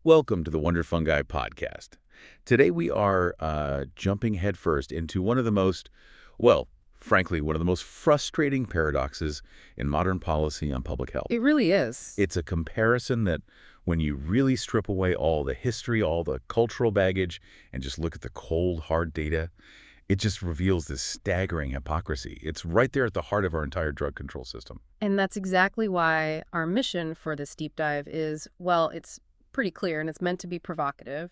Welcome to the Wonder Fungi Podcast. Today we are jumping headfirst into one of the most, well, frankly, one of the most frustrating paradoxes in modern policy on public health. It really is. It's a comparison that when you really strip away all the history, all the cultural baggage, and just look at the cold, hard data, it just reveals this staggering hypocrisy. It's right there at the heart of our entire drug control system. And that's exactly why our mission for this deep dive is, well, it's pretty clear and it's meant to be provocative.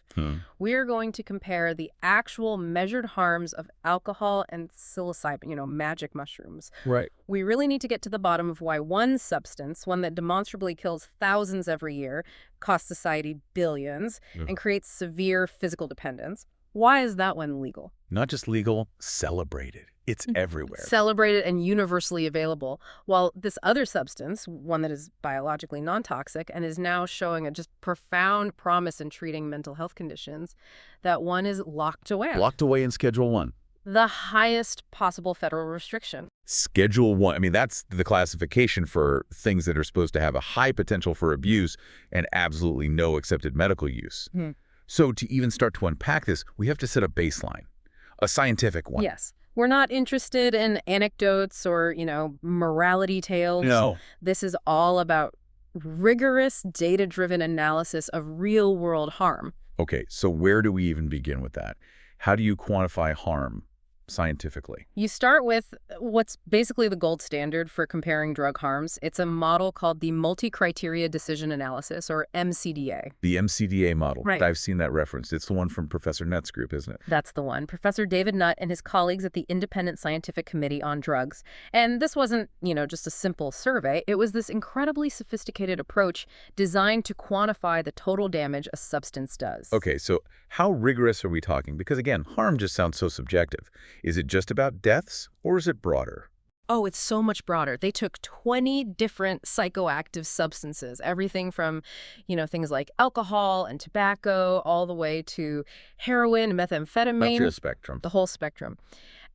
We're going to compare the actual measured harms of alcohol and psilocybin, magic mushrooms. Right. We really need to get to the bottom of why one substance, one that demonstrably kills thousands every year, costs society billions, and creates severe physical dependence. Why is that one legal? Not just legal, celebrated. It's everywhere. Celebrated and universally available, while this other substance, one that is biologically non-toxic and is now showing a just profound promise in treating mental health conditions, that one is locked away. Locked away in Schedule 1. The highest possible federal restriction. Schedule 1, I mean, that's the classification for things that are supposed to have a high potential for abuse and absolutely no accepted medical use. So to even start to unpack this, we have to set a baseline, a scientific one. Yes. We're not interested in anecdotes or, morality tales. No. This is all about rigorous, data-driven analysis of real-world harm. Okay, so where do we even begin with that? How do you quantify harm scientifically? You start with what's basically the gold standard for comparing drug harms. It's a model called the Multi-Criteria Decision Analysis, or MCDA. The MCDA model. Right. I've seen that referenced. It's the one from Professor Nutt's group, isn't it? That's the one. Professor David Nutt and his colleagues at the Independent Scientific Committee on Drugs. And this wasn't, just a simple survey. It was this incredibly sophisticated approach designed to quantify the total damage a substance does. Okay, so how rigorous are we talking? Because again, harm just sounds so subjective. Is it just about deaths, or is it broader? Oh, it's so much broader. They took 20 different psychoactive substances, everything from, things like alcohol and tobacco, all the way to heroin, methamphetamine. Not the spectrum. The whole spectrum.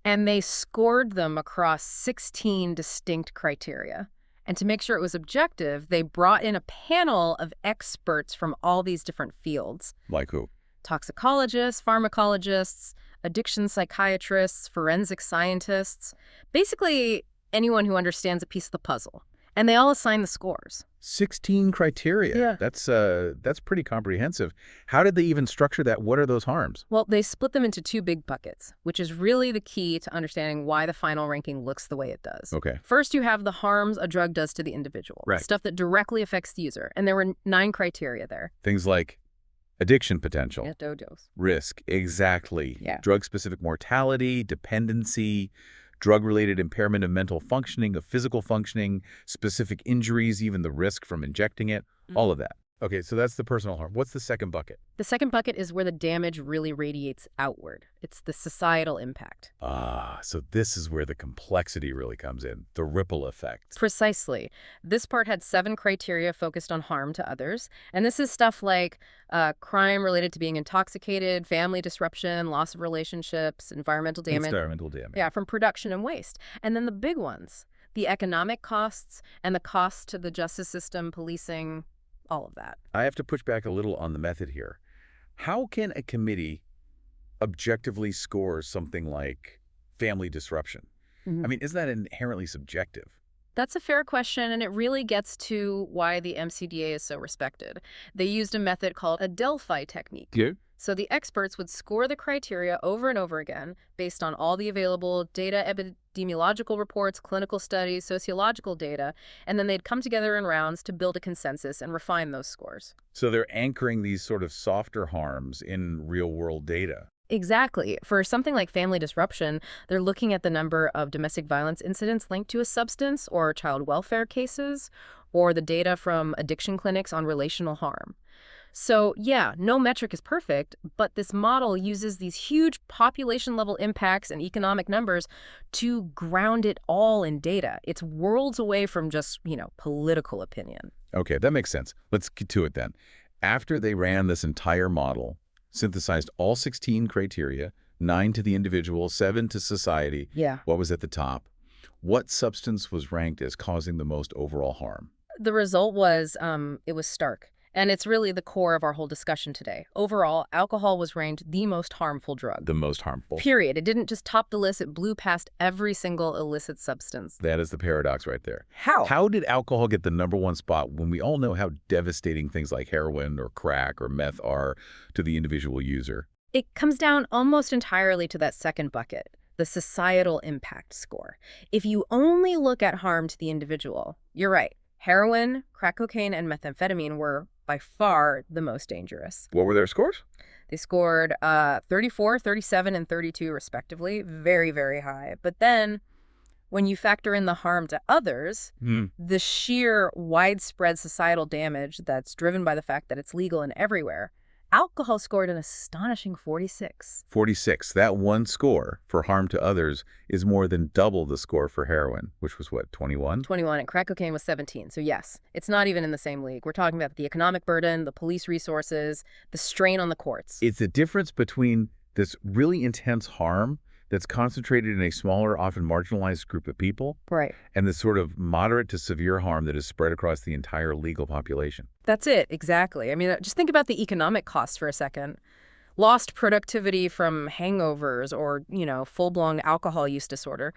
And they scored them across 16 distinct criteria. And to make sure it was objective, they brought in a panel of experts from all these different fields. Like who? Toxicologists, pharmacologists, addiction psychiatrists, forensic scientists, basically anyone who understands a piece of the puzzle. And they all assign the scores. 16 criteria. Yeah. That's pretty comprehensive. How did they even structure that? What are those harms? Well, they split them into two big buckets, which is really the key to understanding why the final ranking looks the way it does. Okay. First, you have the harms a drug does to the individual. Right. Stuff that directly affects the user. And there were 9 criteria there. Things like addiction potential. Yeah, dose. Risk, exactly. Yeah. Drug-specific mortality, dependency, drug-related impairment of mental functioning, of physical functioning, specific injuries, even the risk from injecting it, all of that. Okay, so that's the personal harm. What's the second bucket? The second bucket is where the damage really radiates outward. It's the societal impact. So this is where the complexity really comes in, the ripple effect. Precisely. This part had 7 criteria focused on harm to others. And this is stuff like crime related to being intoxicated, family disruption, loss of relationships, environmental damage. Environmental damage. Yeah, from production and waste. And then the big ones, the economic costs and the costs to the justice system, policing, all of that. I have to push back a little on the method here. How can a committee objectively score something like family disruption? I mean, isn't that inherently subjective? That's a fair question, and it really gets to why the MCDA is so respected. They used a method called a Delphi technique. Yeah. So the experts would score the criteria over and over again based on all the available data, epidemiological reports, clinical studies, sociological data, and then they'd come together in rounds to build a consensus and refine those scores. So they're anchoring these sort of softer harms in real-world data. Exactly. For something like family disruption, they're looking at the number of domestic violence incidents linked to a substance or child welfare cases, or the data from addiction clinics on relational harm. So yeah, no metric is perfect, but this model uses these huge population-level impacts and economic numbers to ground it all in data. It's worlds away from just, political opinion. Okay, that makes sense. Let's get to it then. After they ran this entire model, synthesized all 16 criteria, 9 to the individual, 7 to society. Yeah. What was at the top? What substance was ranked as causing the most overall harm? The result was, it was stark. And it's really the core of our whole discussion today. Overall, alcohol was ranked the most harmful drug. The most harmful. Period. It didn't just top the list, it blew past every single illicit substance. That is the paradox right there. How? How did alcohol get the #1 spot when we all know how devastating things like heroin or crack or meth are to the individual user? It comes down almost entirely to that second bucket, the societal impact score. If you only look at harm to the individual, you're right. Heroin, crack cocaine, and methamphetamine were by far the most dangerous. What were their scores? They scored 34, 37, and 32 respectively. Very, very high. But then when you factor in the harm to others, the sheer widespread societal damage that's driven by the fact that it's legal and everywhere, alcohol scored an astonishing 46. 46. That one score for harm to others is more than double the score for heroin, which was what, 21? 21, and crack cocaine was 17. So yes, it's not even in the same league. We're talking about the economic burden, the police resources, the strain on the courts. It's the difference between this really intense harm that's concentrated in a smaller, often marginalized group of people, Right. and this sort of moderate to severe harm that is spread across the entire legal population. That's it, exactly. I mean, just think about the economic costs for a second. Lost productivity from hangovers or, full-blown alcohol use disorder.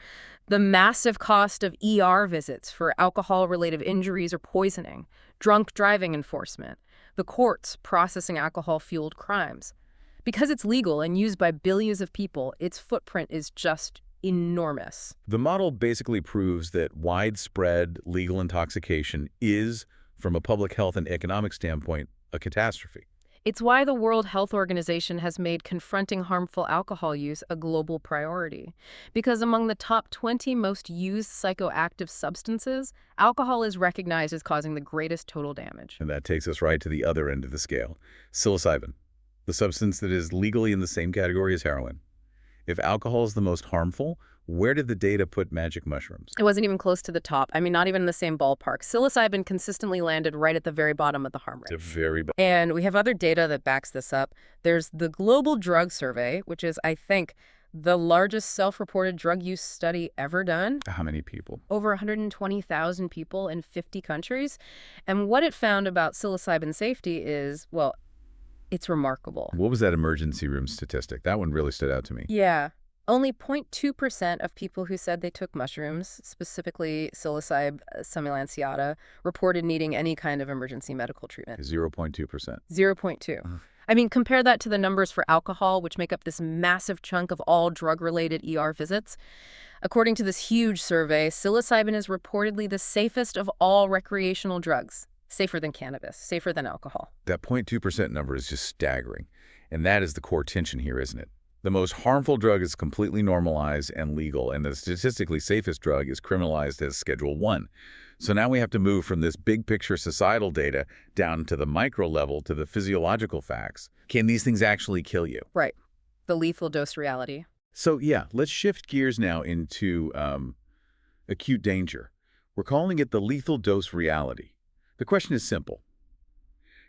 The massive cost of ER visits for alcohol-related injuries or poisoning. Drunk driving enforcement. The courts processing alcohol-fueled crimes. Because it's legal and used by billions of people, its footprint is just enormous. The model basically proves that widespread legal intoxication is, from a public health and economic standpoint, a catastrophe. It's why the World Health Organization has made confronting harmful alcohol use a global priority. Because among the top 20 most used psychoactive substances, alcohol is recognized as causing the greatest total damage. And that takes us right to the other end of the scale. Psilocybin, the substance that is legally in the same category as heroin. If alcohol is the most harmful, where did the data put magic mushrooms? It wasn't even close to the top. I mean, not even in the same ballpark. Psilocybin consistently landed right at the very bottom of the harm range. And we have other data that backs this up. There's the Global Drug Survey, which is, I think, the largest self-reported drug use study ever done. How many people? Over 120,000 people in 50 countries. And what it found about psilocybin safety is, well, it's remarkable. What was that emergency room statistic? That one really stood out to me. Yeah. Only 0.2% of people who said they took mushrooms, specifically psilocybe semilanceata, reported needing any kind of emergency medical treatment. 0.2%. 0.2. I mean, compare that to the numbers for alcohol, which make up this massive chunk of all drug-related ER visits. According to this huge survey, psilocybin is reportedly the safest of all recreational drugs. Safer than cannabis, safer than alcohol. That 0.2% number is just staggering. And that is the core tension here, isn't it? The most harmful drug is completely normalized and legal, and the statistically safest drug is criminalized as Schedule 1. So now we have to move from this big picture societal data down to the micro level, to the physiological facts. Can these things actually kill you? Right. The lethal dose reality. So yeah, let's shift gears now into acute danger. We're calling it the lethal dose reality. The question is simple.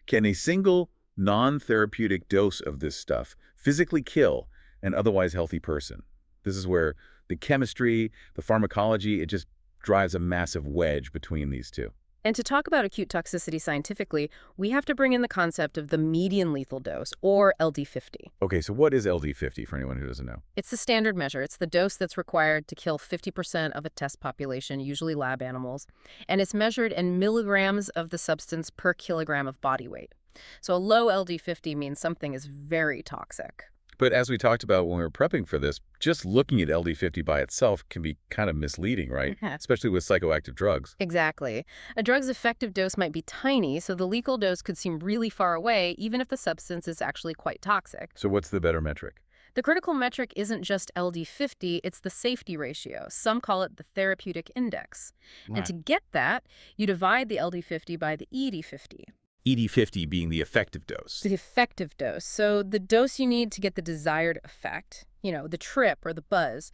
Can a single non-therapeutic dose of this stuff physically kill an otherwise healthy person? This is where the chemistry, the pharmacology, it just drives a massive wedge between these two. And to talk about acute toxicity scientifically, we have to bring in the concept of the median lethal dose, or LD50. Okay, so what is LD50 for anyone who doesn't know? It's the standard measure. It's the dose that's required to kill 50% of a test population, usually lab animals. And it's measured in milligrams of the substance per kilogram of body weight. So a low LD50 means something is very toxic. But as we talked about when we were prepping for this, just looking at LD50 by itself can be kind of misleading, right? Especially with psychoactive drugs. Exactly. A drug's effective dose might be tiny, so the lethal dose could seem really far away, even if the substance is actually quite toxic. So what's the better metric? The critical metric isn't just LD50, it's the safety ratio. Some call it the therapeutic index. Right. And to get that, you divide the LD50 by the ED50. ED50 being the effective dose. The effective dose. So the dose you need to get the desired effect, the trip or the buzz,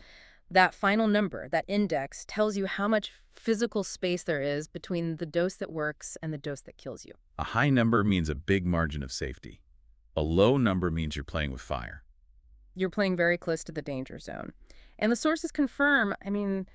that final number, that index, tells you how much physical space there is between the dose that works and the dose that kills you. A high number means a big margin of safety. A low number means you're playing with fire. You're playing very close to the danger zone. And the sources confirm,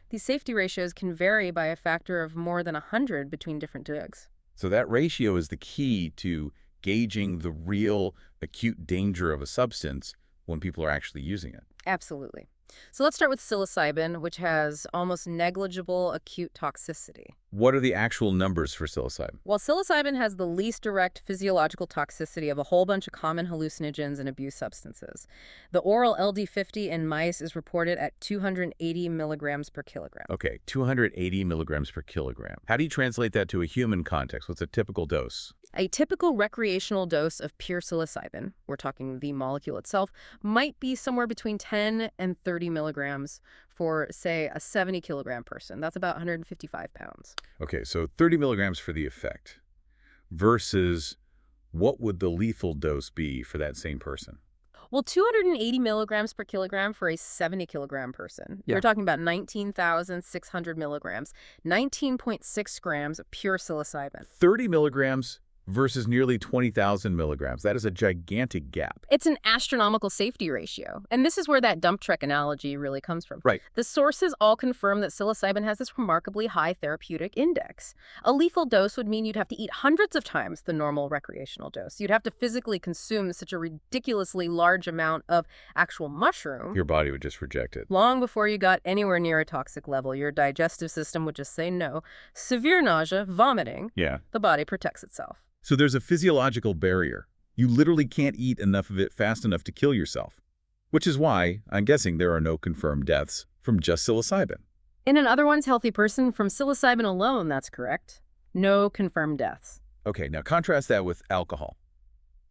these safety ratios can vary by a factor of more than 100 between different drugs. So that ratio is the key to gauging the real acute danger of a substance when people are actually using it. Absolutely. So let's start with psilocybin, which has almost negligible acute toxicity. What are the actual numbers for psilocybin? While psilocybin has the least direct physiological toxicity of a whole bunch of common hallucinogens and abuse substances, the oral LD50 in mice is reported at 280 milligrams per kilogram. Okay, 280 milligrams per kilogram. How do you translate that to a human context? What's a typical dose? A typical recreational dose of pure psilocybin, we're talking the molecule itself, might be somewhere between 10 and 30 milligrams for, say, a 70-kilogram person. That's about 155 pounds. Okay, so 30 milligrams for the effect versus what would the lethal dose be for that same person? Well, 280 milligrams per kilogram for a 70-kilogram person. Yeah. You're talking about 19,600 milligrams, 19.6 grams of pure psilocybin. 30 milligrams versus nearly 20,000 milligrams. That is a gigantic gap. It's an astronomical safety ratio. And this is where that dump truck analogy really comes from. Right. The sources all confirm that psilocybin has this remarkably high therapeutic index. A lethal dose would mean you'd have to eat hundreds of times the normal recreational dose. You'd have to physically consume such a ridiculously large amount of actual mushroom. Your body would just reject it. Long before you got anywhere near a toxic level, your digestive system would just say no. Severe nausea, vomiting. Yeah. The body protects itself. So there's a physiological barrier. You literally can't eat enough of it fast enough to kill yourself, which is why I'm guessing there are no confirmed deaths from just psilocybin. In an otherwise healthy person from psilocybin alone, that's correct. No confirmed deaths. Okay, now contrast that with alcohol,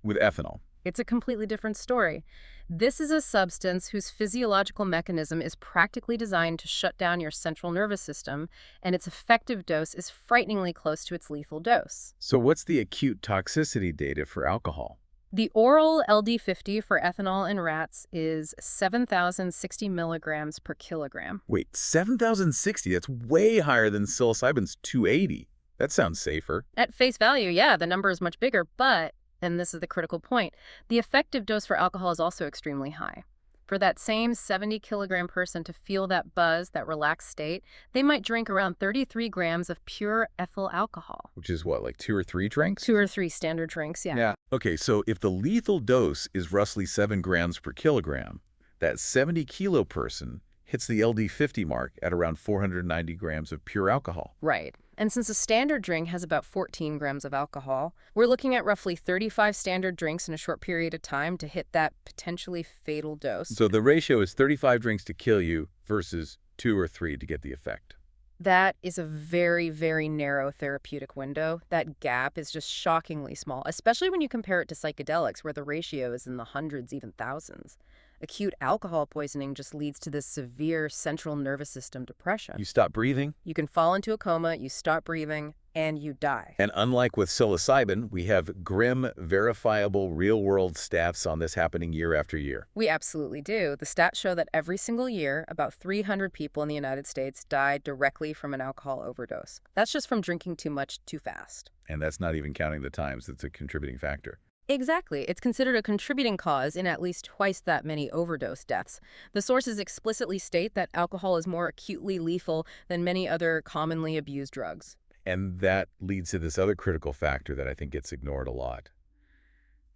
with ethanol. It's a completely different story. This is a substance whose physiological mechanism is practically designed to shut down your central nervous system, and its effective dose is frighteningly close to its lethal dose. So what's the acute toxicity data for alcohol? The oral LD50 for ethanol in rats is 7,060 milligrams per kilogram. Wait, 7,060? That's way higher than psilocybin's 280. That sounds safer. At face value, yeah, the number is much bigger, but, and this is the critical point, the effective dose for alcohol is also extremely high. For that same 70-kilogram person to feel that buzz, that relaxed state, they might drink around 33 grams of pure ethyl alcohol. Which is what, like 2 or 3 drinks? 2 or 3 standard drinks, yeah. Okay, so if the lethal dose is roughly 7 grams per kilogram, that 70-kilo person hits the LD50 mark at around 490 grams of pure alcohol. Right. And since a standard drink has about 14 grams of alcohol, we're looking at roughly 35 standard drinks in a short period of time to hit that potentially fatal dose. So the ratio is 35 drinks to kill you versus 2 or 3 to get the effect. That is a very, very narrow therapeutic window. That gap is just shockingly small, especially when you compare it to psychedelics, where the ratio is in the hundreds, even thousands. Acute alcohol poisoning just leads to this severe central nervous system depression. You stop breathing. You can fall into a coma, you stop breathing, and you die. And unlike with psilocybin, we have grim, verifiable, real-world stats on this happening year after year. We absolutely do. The stats show that every single year, about 300 people in the United States die directly from an alcohol overdose. That's just from drinking too much too fast. And that's not even counting the times that's a contributing factor. Exactly. It's considered a contributing cause in at least twice that many overdose deaths. The sources explicitly state that alcohol is more acutely lethal than many other commonly abused drugs. And that leads to this other critical factor that I think gets ignored a lot.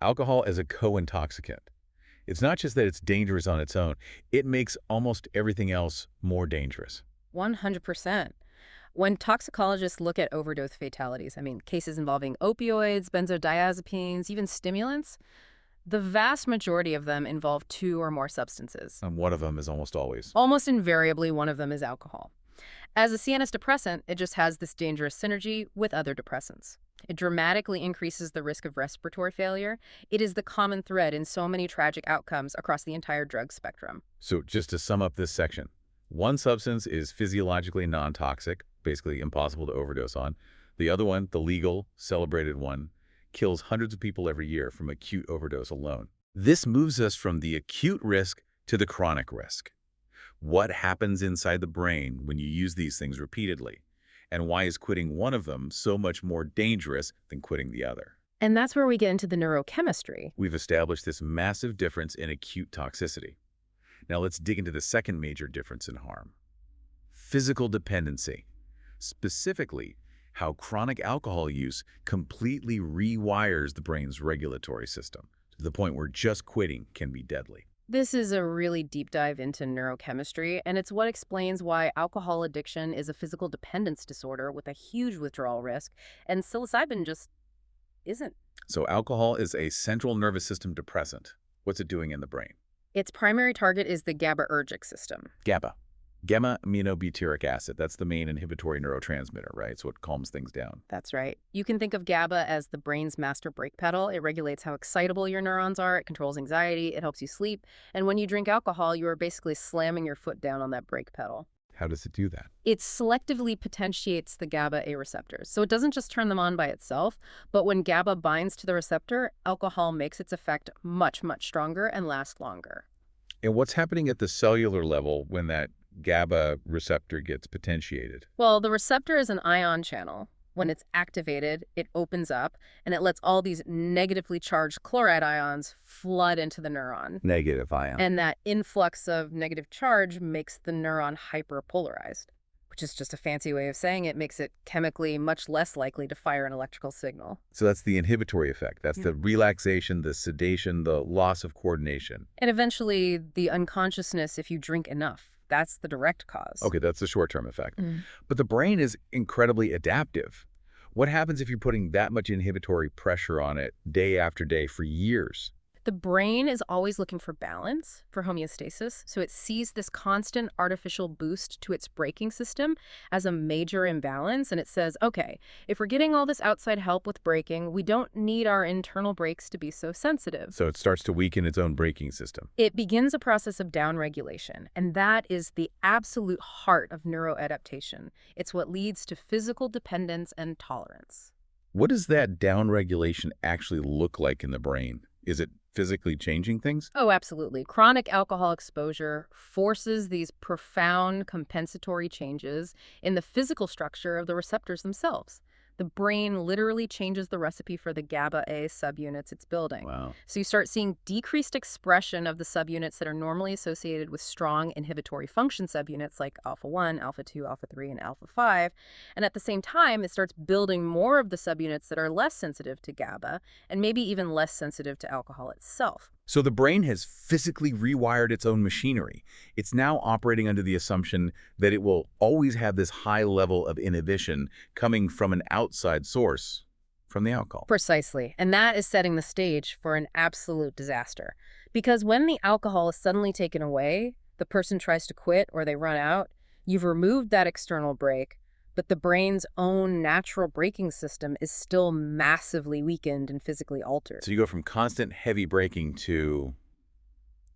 Alcohol as a co-intoxicant. It's not just that it's dangerous on its own. It makes almost everything else more dangerous. 100%. When toxicologists look at overdose fatalities, cases involving opioids, benzodiazepines, even stimulants, the vast majority of them involve 2 or more substances. And one of them is almost always. Almost invariably, one of them is alcohol. As a CNS depressant, it just has this dangerous synergy with other depressants. It dramatically increases the risk of respiratory failure. It is the common thread in so many tragic outcomes across the entire drug spectrum. So just to sum up this section, one substance is physiologically non-toxic, basically impossible to overdose on. The other one, the legal, celebrated one, kills hundreds of people every year from acute overdose alone. This moves us from the acute risk to the chronic risk. What happens inside the brain when you use these things repeatedly? And why is quitting one of them so much more dangerous than quitting the other? And that's where we get into the neurochemistry. We've established this massive difference in acute toxicity. Now let's dig into the second major difference in harm. Physical dependency. Specifically, how chronic alcohol use completely rewires the brain's regulatory system to the point where just quitting can be deadly. This is a really deep dive into neurochemistry, and it's what explains why alcohol addiction is a physical dependence disorder with a huge withdrawal risk, and psilocybin just isn't. So alcohol is a central nervous system depressant. What's it doing in the brain? Its primary target is the GABAergic system. GABA. Gamma-aminobutyric acid. That's the main inhibitory neurotransmitter, right? So it calms things down. That's right. You can think of GABA as the brain's master brake pedal. It regulates how excitable your neurons are. It controls anxiety. It helps you sleep. And when you drink alcohol, you are basically slamming your foot down on that brake pedal. How does it do that? It selectively potentiates the GABA A receptors. So it doesn't just turn them on by itself, but when GABA binds to the receptor, alcohol makes its effect much, much stronger and lasts longer. And what's happening at the cellular level when that GABA receptor gets potentiated? Well, the receptor is an ion channel. When it's activated, it opens up and it lets all these negatively charged chloride ions flood into the neuron. Negative ion. And that influx of negative charge makes the neuron hyperpolarized, which is just a fancy way of saying it makes it chemically much less likely to fire an electrical signal. So that's the inhibitory effect. That's the relaxation, the sedation, the loss of coordination. And eventually the unconsciousness if you drink enough. That's the direct cause. Okay, that's the short-term effect. But the brain is incredibly adaptive. What happens if you're putting that much inhibitory pressure on it day after day for years? The brain is always looking for balance, for homeostasis, so it sees this constant artificial boost to its braking system as a major imbalance, and it says, okay, if we're getting all this outside help with braking, we don't need our internal brakes to be so sensitive. So it starts to weaken its own braking system. It begins a process of downregulation, and that is the absolute heart of neuroadaptation. It's what leads to physical dependence and tolerance. What does that downregulation actually look like in the brain? Is it physically changing things? Oh, absolutely. Chronic alcohol exposure forces these profound compensatory changes in the physical structure of the receptors themselves. The brain literally changes the recipe for the GABA A subunits it's building. Wow. So you start seeing decreased expression of the subunits that are normally associated with strong inhibitory function subunits like alpha-1, alpha-2, alpha-3, and alpha-5. And at the same time, it starts building more of the subunits that are less sensitive to GABA and maybe even less sensitive to alcohol itself. So the brain has physically rewired its own machinery. It's now operating under the assumption that it will always have this high level of inhibition coming from an outside source, from the alcohol. Precisely. And that is setting the stage for an absolute disaster. Because when the alcohol is suddenly taken away, the person tries to quit or they run out, you've removed that external brake, but the brain's own natural braking system is still massively weakened and physically altered. So you go from constant heavy braking to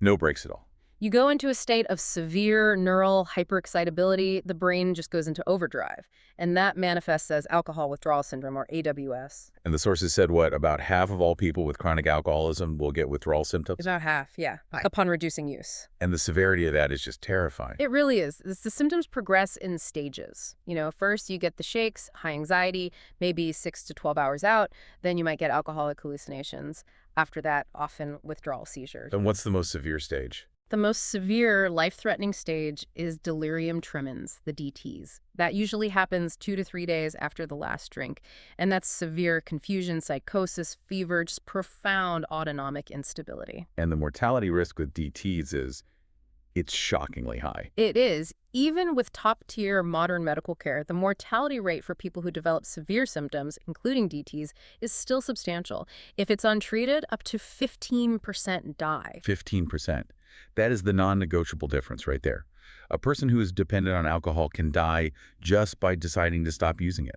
no brakes at all. You go into a state of severe neural hyperexcitability, the brain just goes into overdrive, and that manifests as alcohol withdrawal syndrome, or AWS. And the sources said, what, about half of all people with chronic alcoholism will get withdrawal symptoms? About half, yeah, upon reducing use. And the severity of that is just terrifying. It really is. The symptoms progress in stages. You know, first you get the shakes, high anxiety, maybe 6 to 12 hours out. Then you might get alcoholic hallucinations. After that, often withdrawal seizures. And what's the most severe stage? The most severe, life-threatening stage is delirium tremens, the DTs. That usually happens 2 to 3 days after the last drink. And that's severe confusion, psychosis, fever, just profound autonomic instability. And the mortality risk with DTs is, it's shockingly high. It is. Even with top-tier modern medical care, the mortality rate for people who develop severe symptoms, including DTs, is still substantial. If it's untreated, up to 15% die. 15%. That is the non-negotiable difference right there. A person who is dependent on alcohol can die just by deciding to stop using it.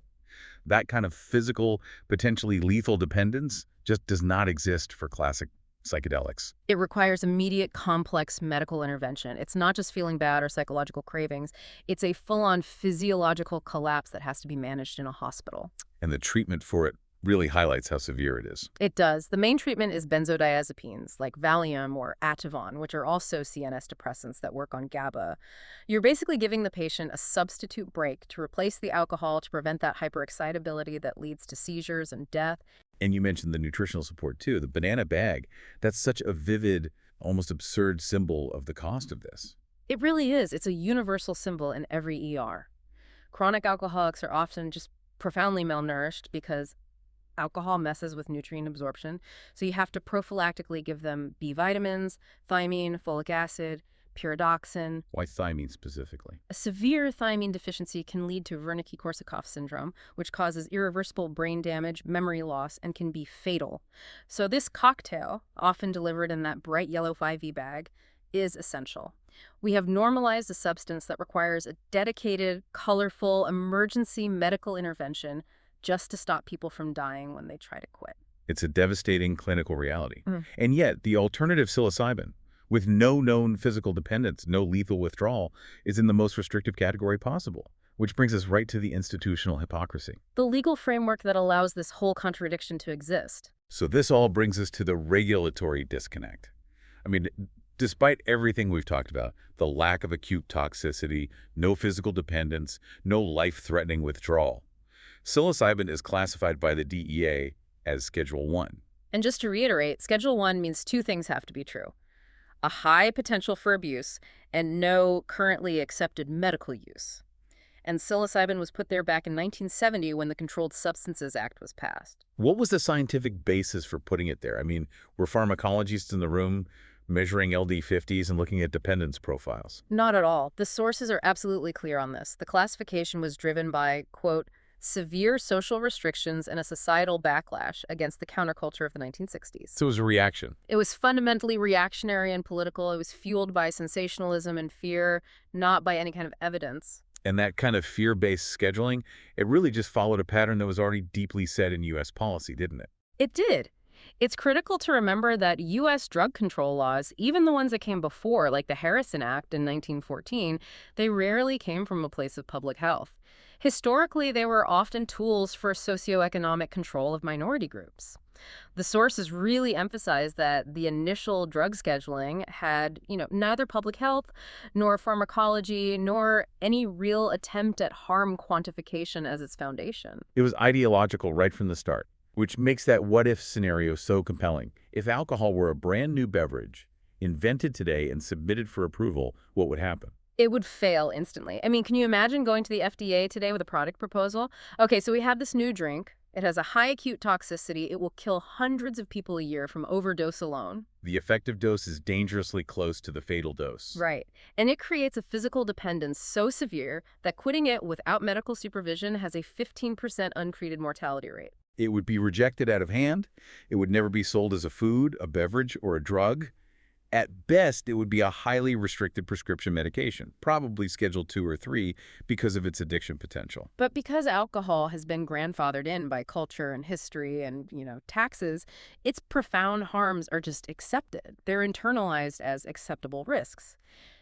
That kind of physical, potentially lethal dependence just does not exist for classic psychedelics. It requires immediate, complex medical intervention. It's not just feeling bad or psychological cravings. It's a full-on physiological collapse that has to be managed in a hospital. And the treatment for it really highlights how severe it is. It does. The main treatment is benzodiazepines like Valium or Ativan, which are also CNS depressants that work on GABA. You're basically giving the patient a substitute brake to replace the alcohol to prevent that hyperexcitability that leads to seizures and death. And you mentioned the nutritional support too. The banana bag, that's such a vivid, almost absurd symbol of the cost of this. It really is. It's a universal symbol in every ER. Chronic alcoholics are often just profoundly malnourished because alcohol messes with nutrient absorption. So you have to prophylactically give them B vitamins, thiamine, folic acid, pyridoxine. Why thiamine specifically? A severe thiamine deficiency can lead to Wernicke-Korsakoff syndrome, which causes irreversible brain damage, memory loss, and can be fatal. So this cocktail, often delivered in that bright yellow 5E bag, is essential. We have normalized a substance that requires a dedicated, colorful, emergency medical intervention just to stop people from dying when they try to quit. It's a devastating clinical reality. And yet, the alternative psilocybin, with no known physical dependence, no lethal withdrawal, is in the most restrictive category possible, which brings us right to the institutional hypocrisy. The legal framework that allows this whole contradiction to exist. So this all brings us to the regulatory disconnect. I mean, despite everything we've talked about, the lack of acute toxicity, no physical dependence, no life-threatening withdrawal, psilocybin is classified by the DEA as Schedule 1. And just to reiterate, Schedule 1 means two things have to be true: a high potential for abuse and no currently accepted medical use. And psilocybin was put there back in 1970 when the Controlled Substances Act was passed. What was the scientific basis for putting it there? I mean, were pharmacologists in the room measuring LD50s and looking at dependence profiles? Not at all. The sources are absolutely clear on this. The classification was driven by, quote, severe social restrictions and a societal backlash against the counterculture of the 1960s. So it was a reaction. It was fundamentally reactionary and political. It was fueled by sensationalism and fear, not by any kind of evidence. And that kind of fear-based scheduling, it really just followed a pattern that was already deeply set in U.S. policy, didn't it? It did. It's critical to remember that U.S. drug control laws, even the ones that came before, like the Harrison Act in 1914, they rarely came from a place of public health. Historically, they were often tools for socioeconomic control of minority groups. The sources really emphasize that the initial drug scheduling had, neither public health, nor pharmacology, nor any real attempt at harm quantification as its foundation. It was ideological right from the start, which makes that what-if scenario so compelling. If alcohol were a brand new beverage, invented today and submitted for approval, what would happen? It would fail instantly. I mean, can you imagine going to the FDA today with a product proposal? Okay, so we have this new drink. It has a high acute toxicity. It will kill hundreds of people a year from overdose alone. The effective dose is dangerously close to the fatal dose. Right. And it creates a physical dependence so severe that quitting it without medical supervision has a 15% untreated mortality rate. It would be rejected out of hand. It would never be sold as a food, a beverage, or a drug. At best, it would be a highly restricted prescription medication, probably Schedule 2 or 3 because of its addiction potential. But because alcohol has been grandfathered in by culture and history and, taxes, its profound harms are just accepted. They're internalized as acceptable risks.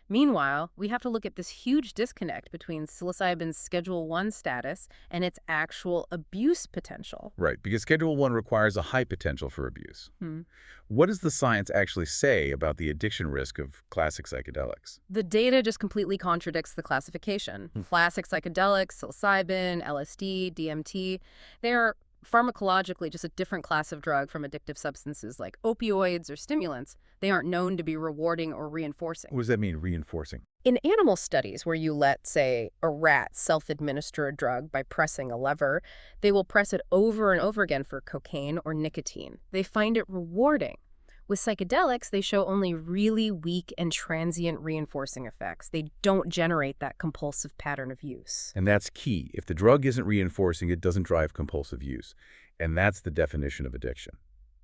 Meanwhile, we have to look at this huge disconnect between psilocybin's Schedule 1 status and its actual abuse potential. Right, because Schedule 1 requires a high potential for abuse. What does the science actually say about the addiction risk of classic psychedelics? The data just completely contradicts the classification. Classic psychedelics, psilocybin, LSD, DMT, they are pharmacologically just a different class of drug from addictive substances like opioids or stimulants. They aren't known to be rewarding or reinforcing. What does that mean, reinforcing? In animal studies where you let, say, a rat self-administer a drug by pressing a lever, they will press it over and over again for cocaine or nicotine. They find it rewarding. With psychedelics, they show only really weak and transient reinforcing effects. They don't generate that compulsive pattern of use. And that's key. If the drug isn't reinforcing, it doesn't drive compulsive use. And that's the definition of addiction.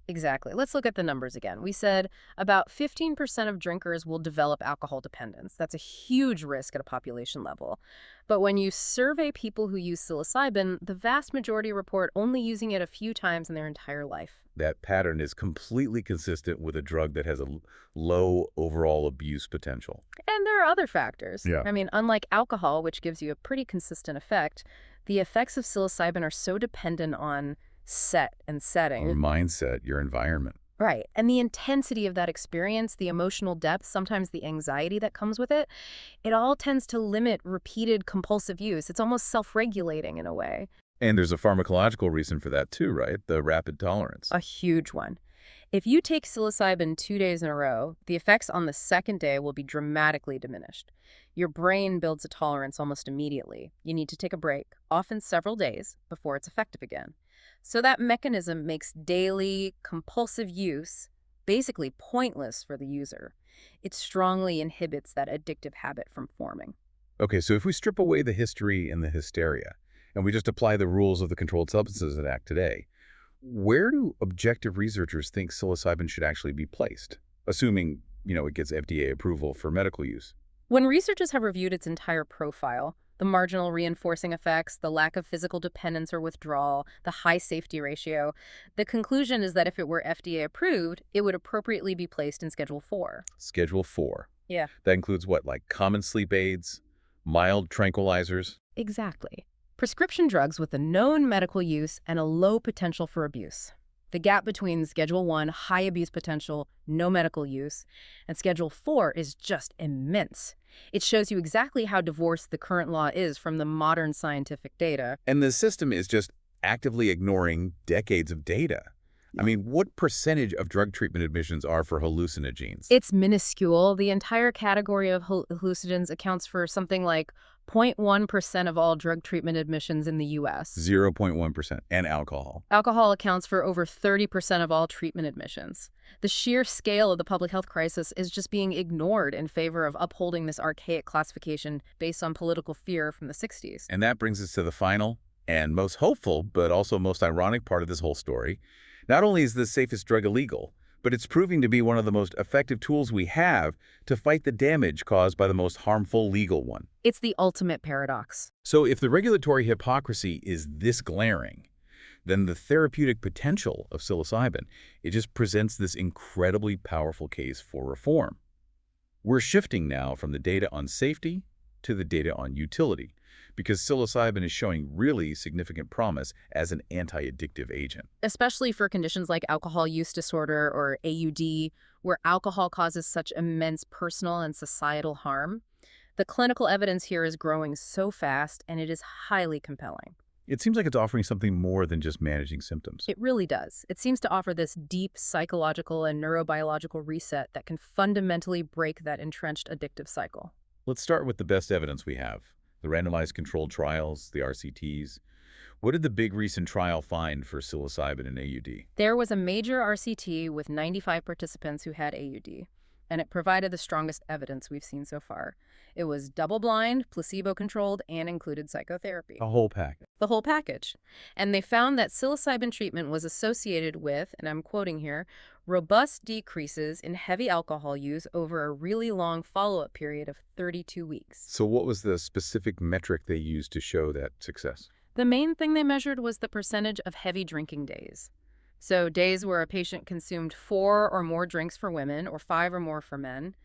Exactly. Let's look at the numbers again. We said about 15% of drinkers will develop alcohol dependence. That's a huge risk at a population level. But when you survey people who use psilocybin, the vast majority report only using it a few times in their entire life. That pattern is completely consistent with a drug that has a low overall abuse potential. And there are other factors. Yeah. I mean, unlike alcohol, which gives you a pretty consistent effect, the effects of psilocybin are so dependent on set and setting. Your mindset, your environment. Right. And the intensity of that experience, the emotional depth, sometimes the anxiety that comes with it, it all tends to limit repeated compulsive use. It's almost self-regulating in a way. And there's a pharmacological reason for that too, right? The rapid tolerance. A huge one. If you take psilocybin 2 days in a row, the effects on the second day will be dramatically diminished. Your brain builds a tolerance almost immediately. You need to take a break, often several days, before it's effective again. So that mechanism makes daily, compulsive use basically pointless for the user. It strongly inhibits that addictive habit from forming. Okay, so if we strip away the history and the hysteria, and we just apply the rules of the Controlled Substances Act today, where do objective researchers think psilocybin should actually be placed, assuming, it gets FDA approval for medical use? When researchers have reviewed its entire profile, the marginal reinforcing effects, the lack of physical dependence or withdrawal, the high safety ratio, the conclusion is that if it were FDA approved, it would appropriately be placed in Schedule 4. Schedule 4. Yeah. That includes what, like common sleep aids, mild tranquilizers? Exactly. Prescription drugs with a known medical use and a low potential for abuse. The gap between Schedule 1, high abuse potential, no medical use, and Schedule 4 is just immense. It shows you exactly how divorced the current law is from the modern scientific data. And the system is just actively ignoring decades of data. I mean, what percentage of drug treatment admissions are for hallucinogens? It's minuscule. The entire category of hallucinogens accounts for something like 0.1% of all drug treatment admissions in the U.S. 0.1%. And alcohol. Alcohol accounts for over 30% of all treatment admissions. The sheer scale of the public health crisis is just being ignored in favor of upholding this archaic classification based on political fear from the 60s. And that brings us to the final and most hopeful, but also most ironic part of this whole story. Not only is the safest drug illegal, but it's proving to be one of the most effective tools we have to fight the damage caused by the most harmful legal one. It's the ultimate paradox. So if the regulatory hypocrisy is this glaring, then the therapeutic potential of psilocybin, it just presents this incredibly powerful case for reform. We're shifting now from the data on safety to the data on utility, because psilocybin is showing really significant promise as an anti-addictive agent. Especially for conditions like alcohol use disorder or AUD, where alcohol causes such immense personal and societal harm. The clinical evidence here is growing so fast, and it is highly compelling. It seems like it's offering something more than just managing symptoms. It really does. It seems to offer this deep psychological and neurobiological reset that can fundamentally break that entrenched addictive cycle. Let's start with the best evidence we have. The randomized controlled trials, the RCTs. What did the big recent trial find for psilocybin and AUD? There was a major RCT with 95 participants who had AUD, and it provided the strongest evidence we've seen so far. It was double-blind, placebo-controlled, and included psychotherapy. A whole package. The whole package. And they found that psilocybin treatment was associated with, and I'm quoting here, robust decreases in heavy alcohol use over a really long follow-up period of 32 weeks. So what was the specific metric they used to show that success? The main thing they measured was the percentage of heavy drinking days. So days where a patient consumed 4 or more drinks for women or 5 or more for men.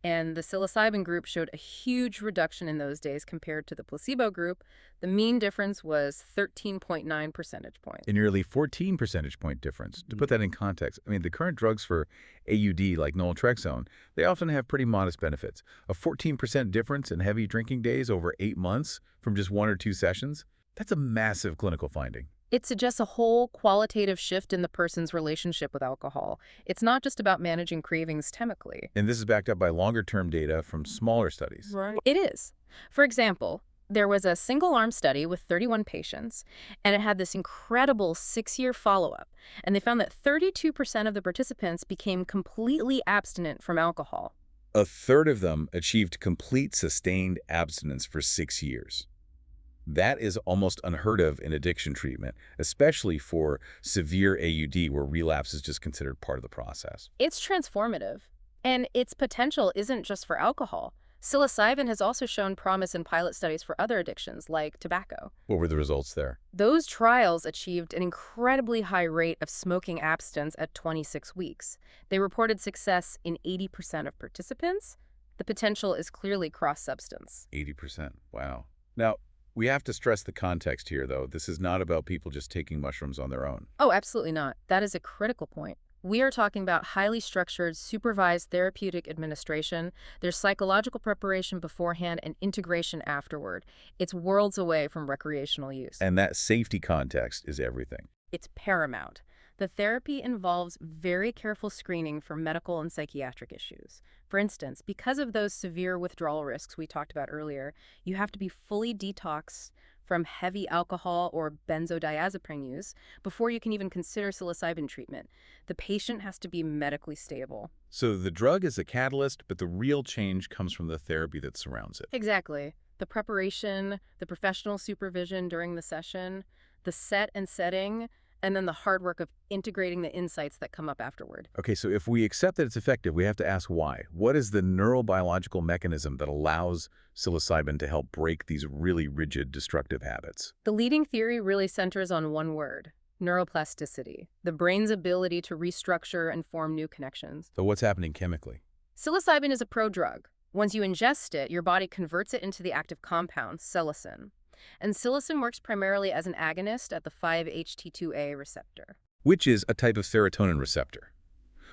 And the psilocybin group showed a huge reduction in those days compared to the placebo group. The mean difference was 13.9 percentage points. A nearly 14 percentage point difference. To put that in context, I mean, the current drugs for AUD, like naltrexone, they often have pretty modest benefits. A 14% difference in heavy drinking days over 8 months from just 1 or 2 sessions, that's a massive clinical finding. It suggests a whole qualitative shift in the person's relationship with alcohol. It's not just about managing cravings chemically. And this is backed up by longer-term data from smaller studies. Right. It is. For example, there was a single-arm study with 31 patients, and it had this incredible 6-year follow-up. And they found that 32% of the participants became completely abstinent from alcohol. A third of them achieved complete sustained abstinence for 6 years. That is almost unheard of in addiction treatment, especially for severe AUD where relapse is just considered part of the process. It's transformative, and its potential isn't just for alcohol. Psilocybin has also shown promise in pilot studies for other addictions, like tobacco. What were the results there? Those trials achieved an incredibly high rate of smoking abstinence at 26 weeks. They reported success in 80% of participants. The potential is clearly cross-substance. 80%. Wow. Now, we have to stress the context here, though. This is not about people just taking mushrooms on their own. Oh, absolutely not. That is a critical point. We are talking about highly structured, supervised therapeutic administration. There's psychological preparation beforehand and integration afterward. It's worlds away from recreational use. And that safety context is everything. It's paramount. The therapy involves very careful screening for medical and psychiatric issues. For instance, because of those severe withdrawal risks we talked about earlier, you have to be fully detoxed from heavy alcohol or benzodiazepine use before you can even consider psilocybin treatment. The patient has to be medically stable. So the drug is a catalyst, but the real change comes from the therapy that surrounds it. Exactly. The preparation, the professional supervision during the session, the set and setting, and then the hard work of integrating the insights that come up afterward. Okay, so if we accept that it's effective, we have to ask why. What is the neurobiological mechanism that allows psilocybin to help break these really rigid, destructive habits? The leading theory really centers on one word: neuroplasticity, the brain's ability to restructure and form new connections. So what's happening chemically? Psilocybin is a prodrug. Once you ingest it, your body converts it into the active compound, psilocin. And psilocin works primarily as an agonist at the 5-HT2A receptor. Which is a type of serotonin receptor.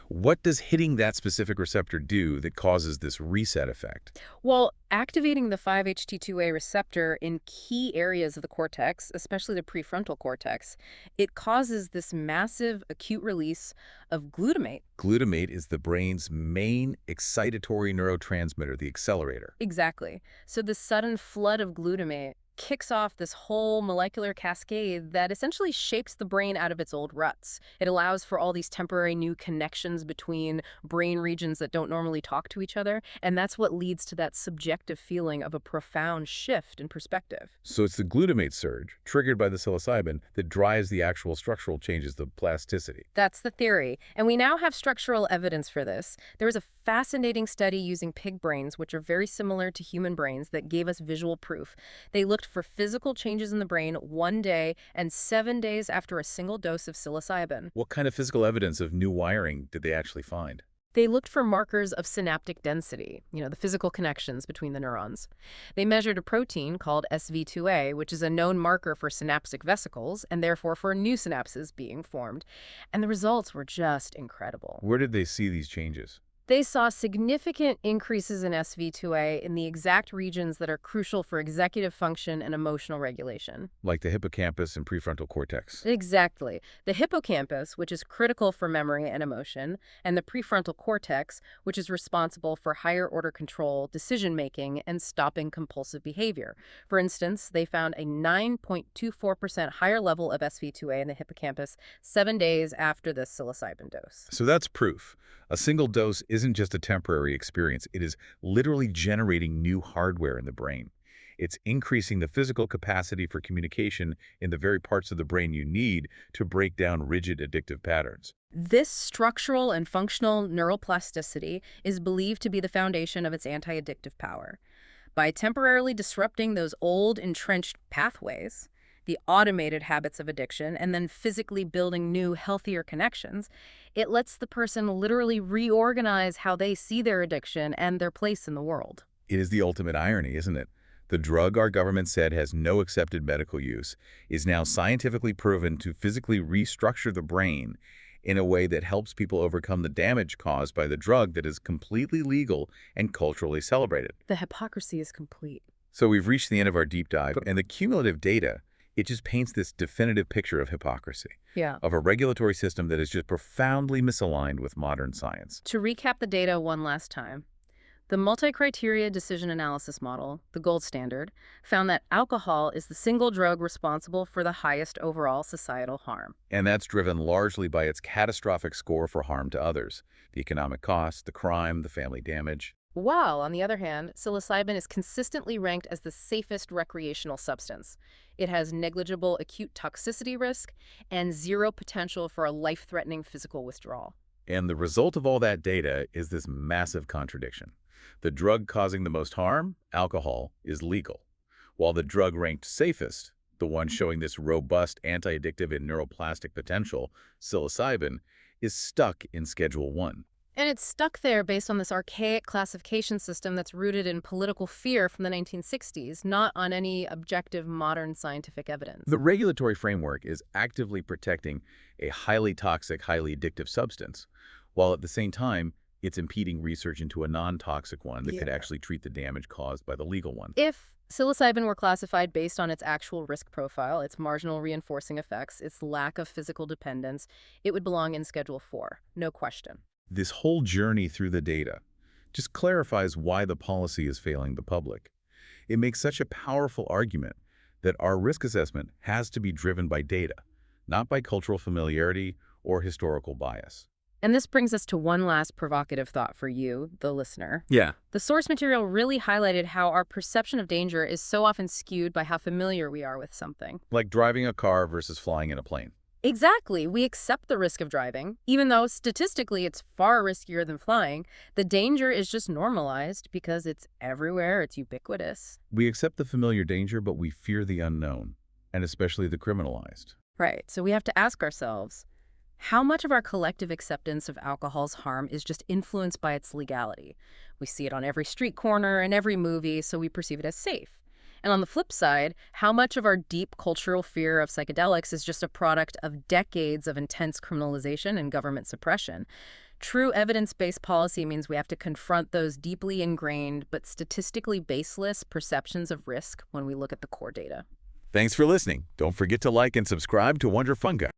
What does hitting that specific receptor do that causes this reset effect? Well, activating the 5-HT2A receptor in key areas of the cortex, especially the prefrontal cortex, it causes this massive acute release of glutamate. Glutamate is the brain's main excitatory neurotransmitter, the accelerator. Exactly. So the sudden flood of glutamate kicks off this whole molecular cascade that essentially shakes the brain out of its old ruts. It allows for all these temporary new connections between brain regions that don't normally talk to each other, and that's what leads to that subjective feeling of a profound shift in perspective. So it's the glutamate surge, triggered by the psilocybin, that drives the actual structural changes, the plasticity. That's the theory, and we now have structural evidence for this. There was a fascinating study using pig brains, which are very similar to human brains, that gave us visual proof. They looked for physical changes in the brain 1 day and 7 days after a single dose of psilocybin. What kind of physical evidence of new wiring did they actually find? They looked for markers of synaptic density, the physical connections between the neurons. They measured a protein called SV2A, which is a known marker for synaptic vesicles and therefore for new synapses being formed. And the results were just incredible. Where did they see these changes? They saw significant increases in SV2A in the exact regions that are crucial for executive function and emotional regulation. Like the hippocampus and prefrontal cortex. Exactly. The hippocampus, which is critical for memory and emotion, and the prefrontal cortex, which is responsible for higher order control, decision-making, and stopping compulsive behavior. For instance, they found a 9.24% higher level of SV2A in the hippocampus 7 days after the psilocybin dose. So that's proof. A single dose isn't just a temporary experience. It is literally generating new hardware in the brain. It's increasing the physical capacity for communication in the very parts of the brain you need to break down rigid addictive patterns. This structural and functional neuroplasticity is believed to be the foundation of its anti-addictive power. By temporarily disrupting those old entrenched pathways, the automated habits of addiction, and then physically building new, healthier connections, it lets the person literally reorganize how they see their addiction and their place in the world. It is the ultimate irony, isn't it? The drug our government said has no accepted medical use is now scientifically proven to physically restructure the brain in a way that helps people overcome the damage caused by the drug that is completely legal and culturally celebrated. The hypocrisy is complete. So we've reached the end of our deep dive, and the cumulative data, it just paints this definitive picture of hypocrisy, of a regulatory system that is just profoundly misaligned with modern science. To recap the data one last time, the multi-criteria decision analysis model, the gold standard, found that alcohol is the single drug responsible for the highest overall societal harm. And that's driven largely by its catastrophic score for harm to others, the economic cost, the crime, the family damage. While, on the other hand, psilocybin is consistently ranked as the safest recreational substance. It has negligible acute toxicity risk and zero potential for a life-threatening physical withdrawal. And the result of all that data is this massive contradiction. The drug causing the most harm, alcohol, is legal, while the drug ranked safest, the one showing this robust anti-addictive and neuroplastic potential, psilocybin, is stuck in Schedule 1. And it's stuck there based on this archaic classification system that's rooted in political fear from the 1960s, not on any objective modern scientific evidence. The regulatory framework is actively protecting a highly toxic, highly addictive substance, while at the same time, it's impeding research into a non-toxic one that could actually treat the damage caused by the legal one. If Psilocybin were classified based on its actual risk profile, its marginal reinforcing effects, its lack of physical dependence. It would belong in Schedule 4, no question. This whole journey through the data just clarifies why the policy is failing the public. It makes such a powerful argument that our risk assessment has to be driven by data, not by cultural familiarity or historical bias. And this brings us to one last provocative thought for you, the listener. Yeah. The source material really highlighted how our perception of danger is so often skewed by how familiar we are with something. Like driving a car versus flying in a plane. Exactly. We accept the risk of driving. Even though statistically it's far riskier than flying, the danger is just normalized because it's everywhere, it's ubiquitous. We accept the familiar danger, but we fear the unknown, and especially the criminalized. Right. So we have to ask ourselves, how much of our collective acceptance of alcohol's harm is just influenced by its legality? We see it on every street corner and every movie, so we perceive it as safe. And on the flip side, how much of our deep cultural fear of psychedelics is just a product of decades of intense criminalization and government suppression? True evidence-based policy means we have to confront those deeply ingrained but statistically baseless perceptions of risk when we look at the core data. Thanks for listening. Don't forget to like and subscribe to Wonder Fungi.